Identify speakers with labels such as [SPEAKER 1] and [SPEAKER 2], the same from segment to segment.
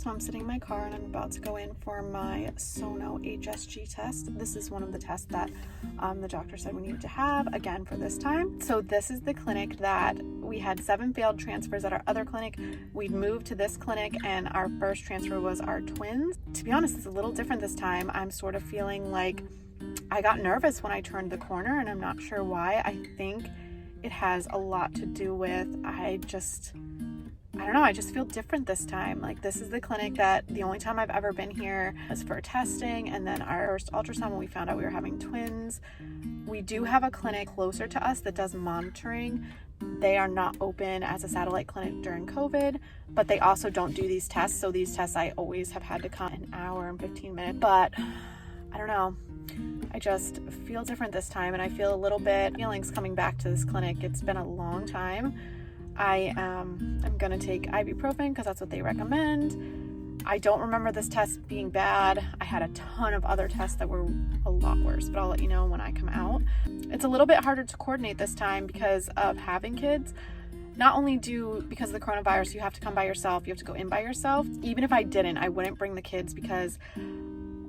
[SPEAKER 1] So I'm sitting in my car and I'm about to go in for my Sono HSG test. This is one of the tests that the doctor said we needed to have again for this time. So this is the clinic that we had 7 failed transfers at our other clinic. We'd moved to this clinic and our first transfer was our twins. To be honest, it's a little different this time. I'm sort of feeling like I got nervous when I turned the corner and I'm not sure why. I think it has a lot to do with, I don't know, I just feel different this time. Like, this is the clinic that the only time I've ever been here was for testing, and then our first ultrasound when we found out we were having twins. We do have a clinic closer to us that does monitoring. They are not open as a satellite clinic during COVID, but they also don't do these tests. So these tests I always have had to come an hour and 15 minutes, but I don't know. I just feel different this time, and I feel a little bit feelings coming back to this clinic. It's been a long time. I'm gonna take ibuprofen because that's what they recommend. I don't remember this test being bad. I had a ton of other tests that were a lot worse, but I'll let you know when I come out. It's a little bit harder to coordinate this time because of having kids. Not only because of the coronavirus, you have to come by yourself, you have to go in by yourself. Even if I didn't, I wouldn't bring the kids because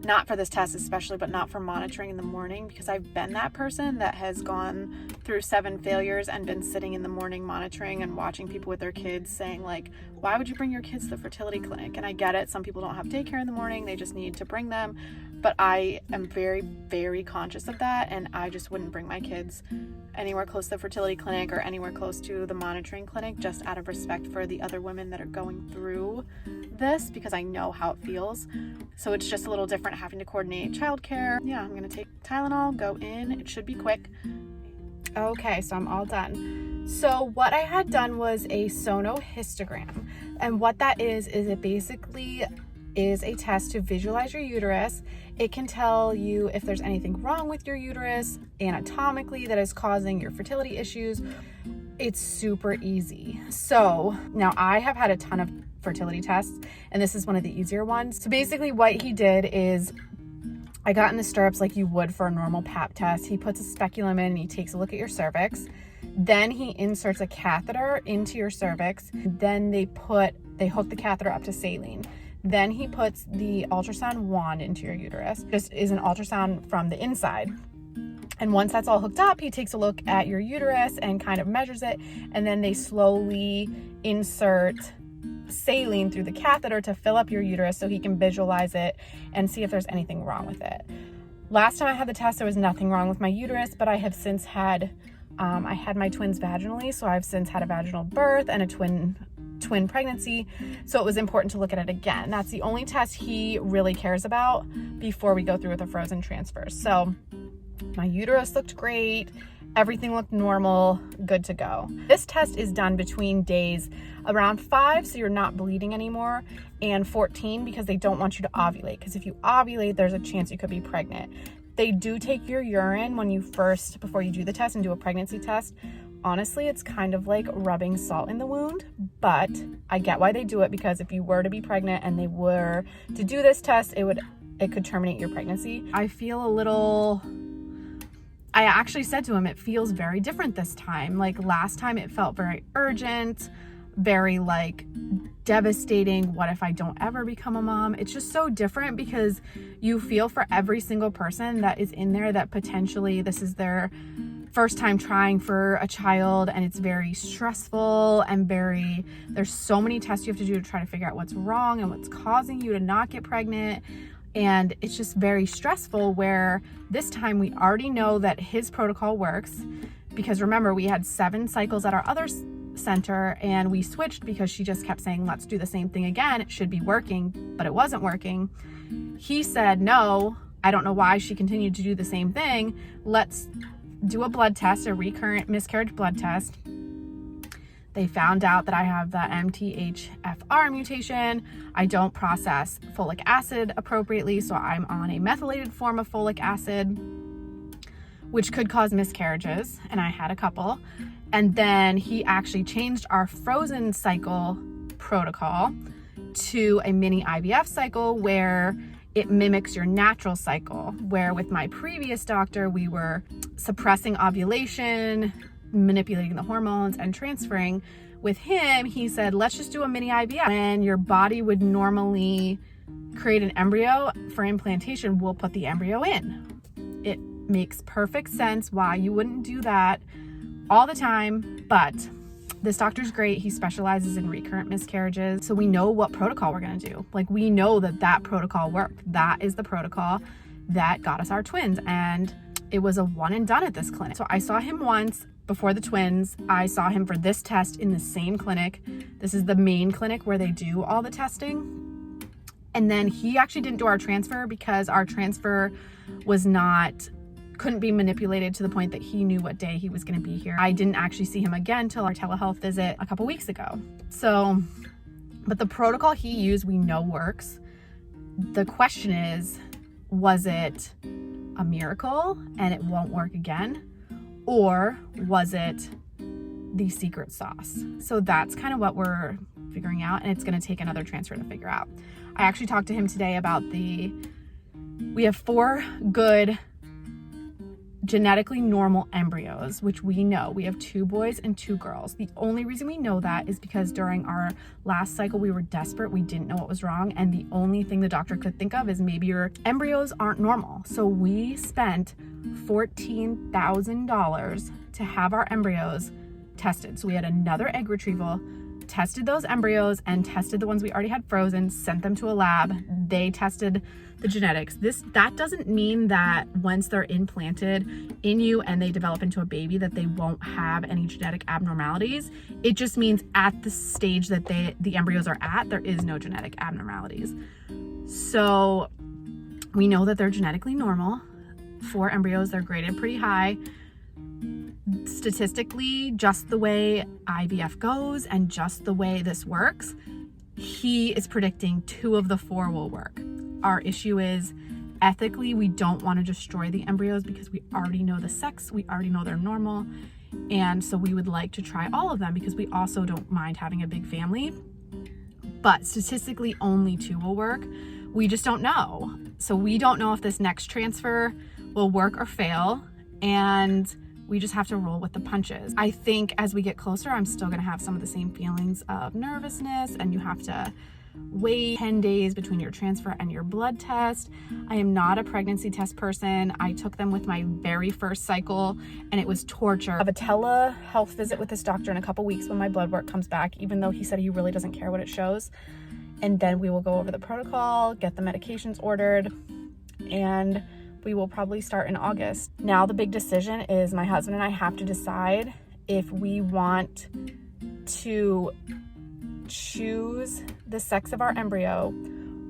[SPEAKER 1] not for this test especially, but not for monitoring in the morning, because I've been that person that has gone through 7 failures and been sitting in the morning monitoring and watching people with their kids saying like, why would you bring your kids to the fertility clinic? And I get it. Some people don't have daycare in the morning. They just need to bring them. But I am very, very conscious of that. And I just wouldn't bring my kids anywhere close to the fertility clinic or anywhere close to the monitoring clinic, just out of respect for the other women that are going through this, because I know how it feels. So it's just a little different having to coordinate childcare. Yeah, I'm going to take Tylenol, go in. It should be quick. Okay, so I'm all done. So what I had done was a Sono histogram. And what that is it basically is a test to visualize your uterus. It can tell you if there's anything wrong with your uterus anatomically that is causing your fertility issues. It's super easy. So now I have had a ton of fertility tests, and this is one of the easier ones. So basically what he did is I got in the stirrups like you would for a normal pap test. He puts a speculum in and he takes a look at your cervix. Then he inserts a catheter into your cervix. Then they hook the catheter up to saline. Then he puts the ultrasound wand into your uterus. This is an ultrasound from the inside. And once that's all hooked up, he takes a look at your uterus and kind of measures it. And then they slowly insert saline through the catheter to fill up your uterus so he can visualize it and see if there's anything wrong with it. Last time I had the test, there was nothing wrong with my uterus, but I have since had, I had my twins vaginally. So I've since had a vaginal birth and a twin pregnancy. So it was important to look at it again. That's the only test he really cares about before we go through with the frozen transfers. So my uterus looked great. Everything looked normal, good to go. This test is done between days around 5, so you're not bleeding anymore, and 14 because they don't want you to ovulate. Because if you ovulate, there's a chance you could be pregnant. They do take your urine before you do the test and do a pregnancy test. Honestly, it's kind of like rubbing salt in the wound, but I get why they do it, because if you were to be pregnant and they were to do this test, it could terminate your pregnancy. I actually said to him, it feels very different this time. Like last time it felt very urgent, very like devastating. What if I don't ever become a mom? It's just so different because you feel for every single person that is in there that potentially this is their first time trying for a child, and it's very stressful and there's so many tests you have to do to try to figure out what's wrong and what's causing you to not get pregnant. And it's just very stressful, where this time we already know that his protocol works, because remember, we had 7 cycles at our other center and we switched because she just kept saying, let's do the same thing again. It should be working, but it wasn't working. He said, no, I don't know why she continued to do the same thing. Let's do a blood test, a recurrent miscarriage blood test. They found out that I have the MTHFR mutation. I don't process folic acid appropriately, so I'm on a methylated form of folic acid, which could cause miscarriages, and I had a couple. And then he actually changed our frozen cycle protocol to a mini IVF cycle where it mimics your natural cycle, where with my previous doctor, we were suppressing ovulation, manipulating the hormones and transferring. With him, he said, let's just do a mini IVF. When your body would normally create an embryo for implantation, we'll put the embryo in. It makes perfect sense why you wouldn't do that all the time, but this doctor's great. He specializes in recurrent miscarriages. So we know what protocol we're gonna do. Like, we know that protocol worked. That is the protocol that got us our twins. And it was a one and done at this clinic. So I saw him once before the twins. I saw him for this test in the same clinic. This is the main clinic where they do all the testing. And then he actually didn't do our transfer because our transfer couldn't be manipulated to the point that he knew what day he was going to be here. I didn't actually see him again till our telehealth visit a couple weeks ago. So, but the protocol he used, we know works. The question is, was it a miracle and it won't work again? Or was it the secret sauce? So that's kind of what we're figuring out, and it's going to take another transfer to figure out. I actually talked to him today about we have 4 good genetically normal embryos, which we know. We have 2 boys and 2 girls. The only reason we know that is because during our last cycle, we were desperate. We didn't know what was wrong. And the only thing the doctor could think of is maybe your embryos aren't normal. So we spent $14,000 to have our embryos tested. So we had another egg retrieval, tested those embryos and tested the ones we already had frozen, sent them to a lab. They tested the genetics. That doesn't mean that once they're implanted in you and they develop into a baby that they won't have any genetic abnormalities. It just means at the stage that the embryos are at, there is no genetic abnormalities. So we know that they're genetically normal. 4 embryos, they're graded pretty high. Statistically, just the way IVF goes and just the way this works, he is predicting 2 of the 4 will work. Our issue is, ethically, we don't want to destroy the embryos because we already know the sex, we already know they're normal, and so we would like to try all of them because we also don't mind having a big family. But statistically, only 2 will work. We just don't know. So we don't know if this next transfer will work or fail, and we just have to roll with the punches. I think as we get closer, I'm still gonna have some of the same feelings of nervousness, and you have to wait 10 days between your transfer and your blood test. I am not a pregnancy test person. I took them with my very first cycle and it was torture. I have a telehealth visit with this doctor in a couple weeks when my blood work comes back, even though he said he really doesn't care what it shows. And then we will go over the protocol, get the medications ordered, and we will probably start in August. Now the big decision is my husband and I have to decide if we want to choose the sex of our embryo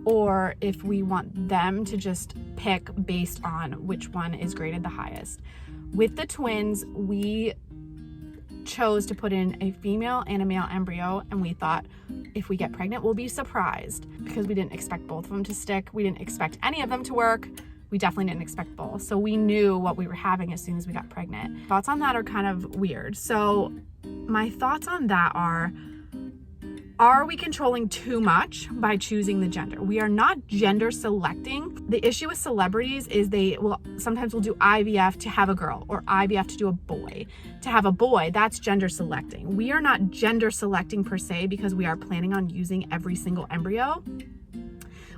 [SPEAKER 1] or if we want them to just pick based on which one is graded the highest. With the twins, we chose to put in a female and a male embryo, and we thought if we get pregnant, we'll be surprised because we didn't expect both of them to stick. We didn't expect any of them to work. We definitely didn't expect both. So we knew what we were having as soon as we got pregnant. Thoughts on that are kind of weird. So my thoughts on that are we controlling too much by choosing the gender? We are not gender selecting. The issue with celebrities is they will sometimes do IVF to have a girl or IVF to do a boy. To have a boy, that's gender selecting. We are not gender selecting per se because we are planning on using every single embryo.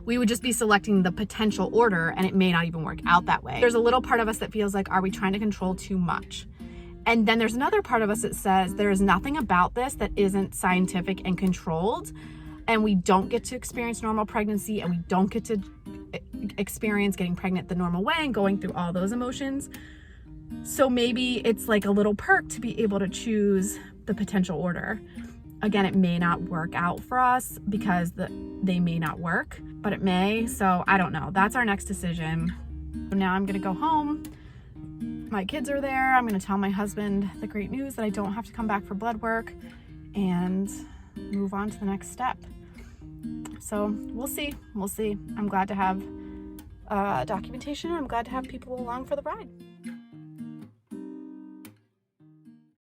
[SPEAKER 1] We would just be selecting the potential order, and it may not even work out that way. There's a little part of us that feels like, are we trying to control too much? And then there's another part of us that says there is nothing about this that isn't scientific and controlled, and we don't get to experience normal pregnancy, and we don't get to experience getting pregnant the normal way and going through all those emotions. So maybe it's like a little perk to be able to choose the potential order. Again, it may not work out for us because they may not work, but it may. So I don't know. That's our next decision. Now I'm gonna go home. My kids are there. I'm gonna tell my husband the great news that I don't have to come back for blood work and move on to the next step. So we'll see. I'm glad to have documentation. I'm glad to have people along for the ride.